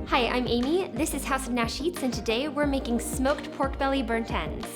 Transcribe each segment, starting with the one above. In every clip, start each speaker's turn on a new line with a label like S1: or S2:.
S1: Hi, I'm Amy. This is House of Nash Eats, and today we're making smoked pork belly burnt ends.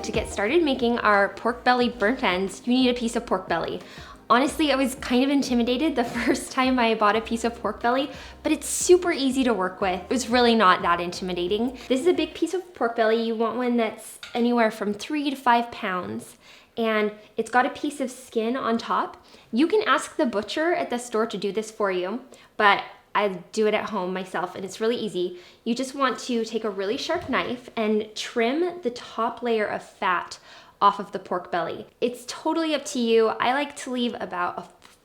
S1: To get started making our pork belly burnt ends, you need a piece of pork belly. Honestly, I was kind of intimidated the first time I bought a piece of pork belly, but it's super easy to work with. It was really not that intimidating. This is a big piece of pork belly. You want one that's anywhere from 3 to 5 pounds, and it's got a piece of skin on top. You can ask the butcher at the store to do this for you, but I do it at home myself, and it's really easy. You just want to take a really sharp knife and trim the top layer of fat off of the pork belly. It's totally up to you. I like to leave about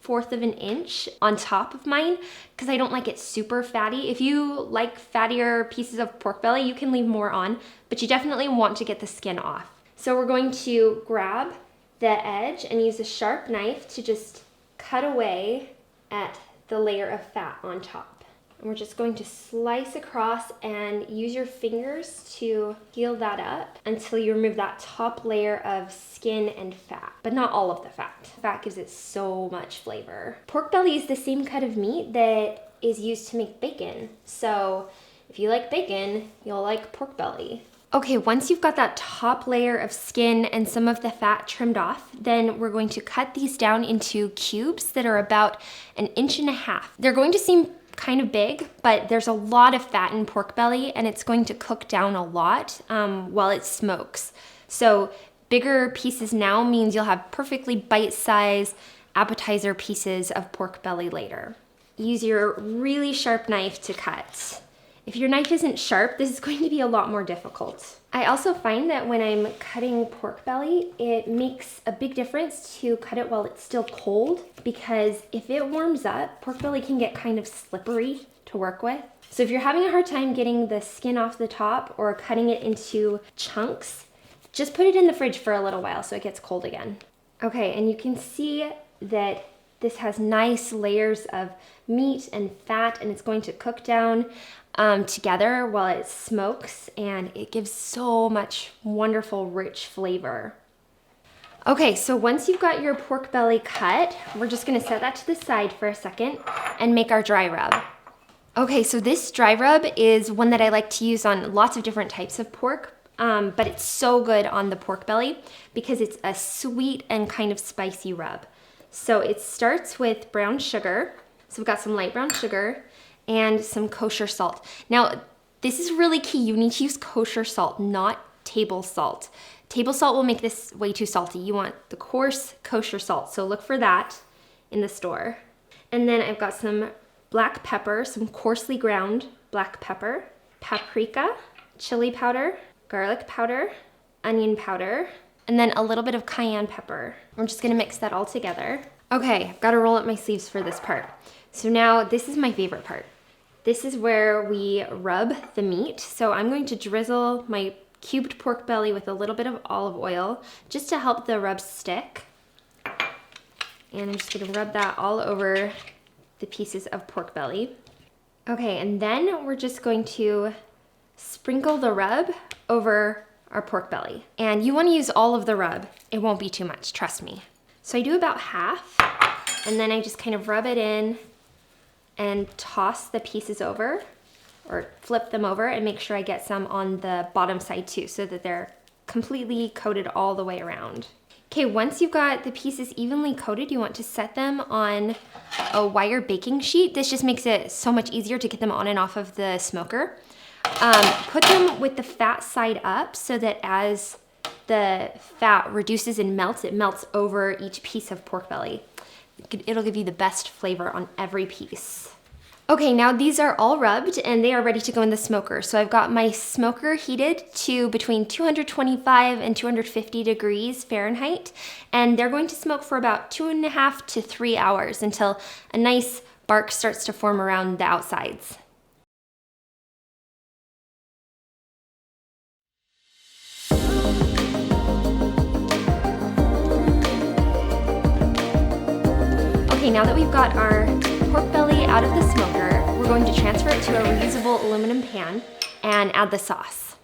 S1: 1/4 of an inch on top of mine because I don't like it super fatty. If you like fattier pieces of pork belly, you can leave more on, but you definitely want to get the skin off. So we're going to grab the edge and use a sharp knife to just cut away at the layer of fat on top. And we're just going to slice across and use your fingers to peel that up until you remove that top layer of skin and fat, but not all of the fat. Fat gives it so much flavor. Pork belly is the same cut of meat that is used to make bacon. So if you like bacon, you'll like pork belly. Okay, once you've got that top layer of skin and some of the fat trimmed off, then we're going to cut these down into cubes that are about 1.5 inches. They're going to seem kind of big, but there's a lot of fat in pork belly and it's going to cook down a lot while it smokes. So bigger pieces now means you'll have perfectly bite-sized appetizer pieces of pork belly later. Use your really sharp knife to cut. If your knife isn't sharp, this is going to be a lot more difficult. I also find that when I'm cutting pork belly, it makes a big difference to cut it while it's still cold, because if it warms up, pork belly can get kind of slippery to work with. So if you're having a hard time getting the skin off the top or cutting it into chunks, just put it in the fridge for a little while so it gets cold again. Okay, and you can see that this has nice layers of meat and fat, and it's going to cook down together while it smokes, and it gives so much wonderful, rich flavor. Okay, so once you've got your pork belly cut, we're just gonna set that to the side for a second and make our dry rub. Okay, so this dry rub is one that I like to use on lots of different types of pork, but it's so good on the pork belly because it's a sweet and kind of spicy rub. So it starts with brown sugar. So we've got some light brown sugar and some kosher salt. Now, this is really key. You need to use kosher salt, not table salt. Table salt will make this way too salty. You want the coarse kosher salt, so look for that in the store. And then I've got some black pepper, some coarsely ground black pepper, paprika, chili powder, garlic powder, onion powder, and then a little bit of cayenne pepper. We're just gonna mix that all together. Okay, I've gotta roll up my sleeves for this part. So now this is my favorite part. This is where we rub the meat. So I'm going to drizzle my cubed pork belly with a little bit of olive oil just to help the rub stick. And I'm just gonna rub that all over the pieces of pork belly. Okay, and then we're just going to sprinkle the rub over our pork belly. And you wanna use all of the rub. It won't be too much, trust me. So I do about half, and then I just kind of rub it in and toss the pieces over, or flip them over, and make sure I get some on the bottom side too, so that they're completely coated all the way around. Okay, once you've got the pieces evenly coated, you want to set them on a wire baking sheet. This just makes it so much easier to get them on and off of the smoker. Put them with the fat side up so that as the fat reduces and melts, it melts over each piece of pork belly. It'll give you the best flavor on every piece. Okay, now these are all rubbed and they are ready to go in the smoker. So I've got my smoker heated to between 225 and 250 degrees Fahrenheit, and they're going to smoke for about 2.5 to 3 hours until a nice bark starts to form around the outsides. Okay, now that we've got our pork belly out of the smoker, we're going to transfer it to a reusable aluminum pan and add the sauce.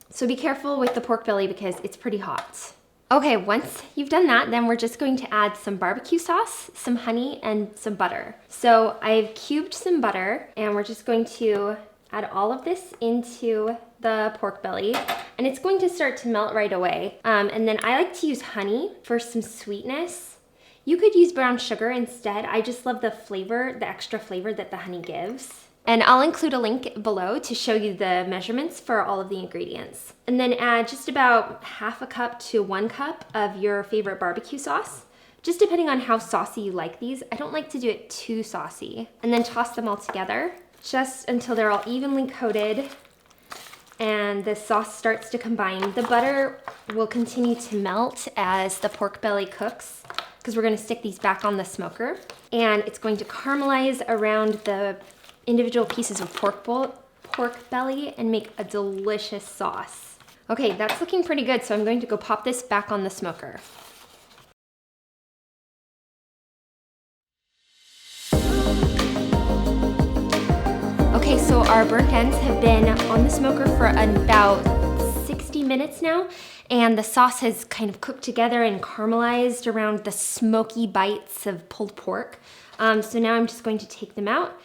S1: So be careful with the pork belly because it's pretty hot. Okay, once you've done that, then we're just going to add some barbecue sauce, some honey, and some butter. So I've cubed some butter, and we're just going to add all of this into the pork belly, and it's going to start to melt right away. And then I like to use honey for some sweetness. You could use brown sugar instead. I just love the flavor, the extra flavor that the honey gives. And I'll include a link below to show you the measurements for all of the ingredients. And then add just about half a cup to 1 cup of your favorite barbecue sauce, just depending on how saucy you like these. I don't like to do it too saucy. And then toss them all together just until they're all evenly coated and the sauce starts to combine. The butter will continue to melt as the pork belly cooks because we're gonna stick these back on the smoker. And it's going to caramelize around the individual pieces of pork belly and make a delicious sauce. Okay, that's looking pretty good, so I'm going to go pop this back on the smoker. Okay, so our burnt ends have been on the smoker for about 60 minutes now, and the sauce has kind of cooked together and caramelized around the smoky bites of pulled pork. So now I'm just going to take them out,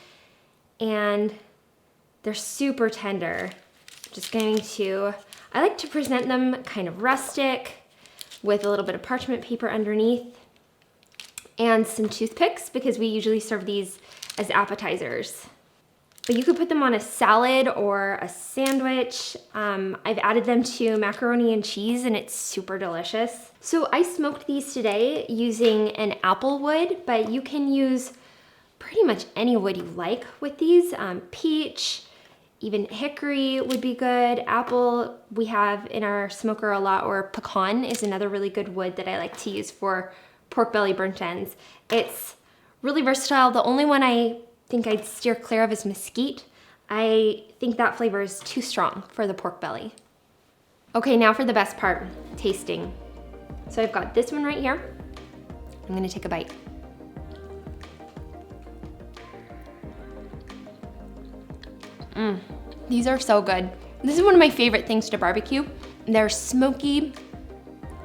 S1: and they're super tender. I like to present them kind of rustic with a little bit of parchment paper underneath and some toothpicks because we usually serve these as appetizers. But you could put them on a salad or a sandwich. I've added them to macaroni and cheese and it's super delicious. So I smoked these today using an apple wood, but you can use pretty much any wood you like with these. Peach, even hickory would be good. Apple we have in our smoker a lot, or pecan is another really good wood that I like to use for pork belly burnt ends. It's really versatile. The only one I think I'd steer clear of is mesquite. I think that flavor is too strong for the pork belly. Okay, now for the best part, tasting. So I've got this one right here. I'm gonna take a bite. These are so good. This is one of my favorite things to barbecue. They're smoky.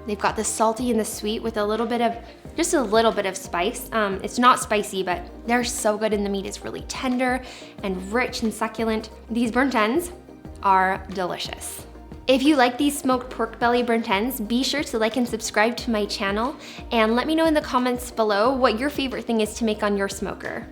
S1: They've got the salty and the sweet with just a little bit of spice. It's not spicy, but they're so good, and the meat is really tender and rich and succulent. These burnt ends are delicious. If you like these smoked pork belly burnt ends, be sure to like and subscribe to my channel, and let me know in the comments below what your favorite thing is to make on your smoker.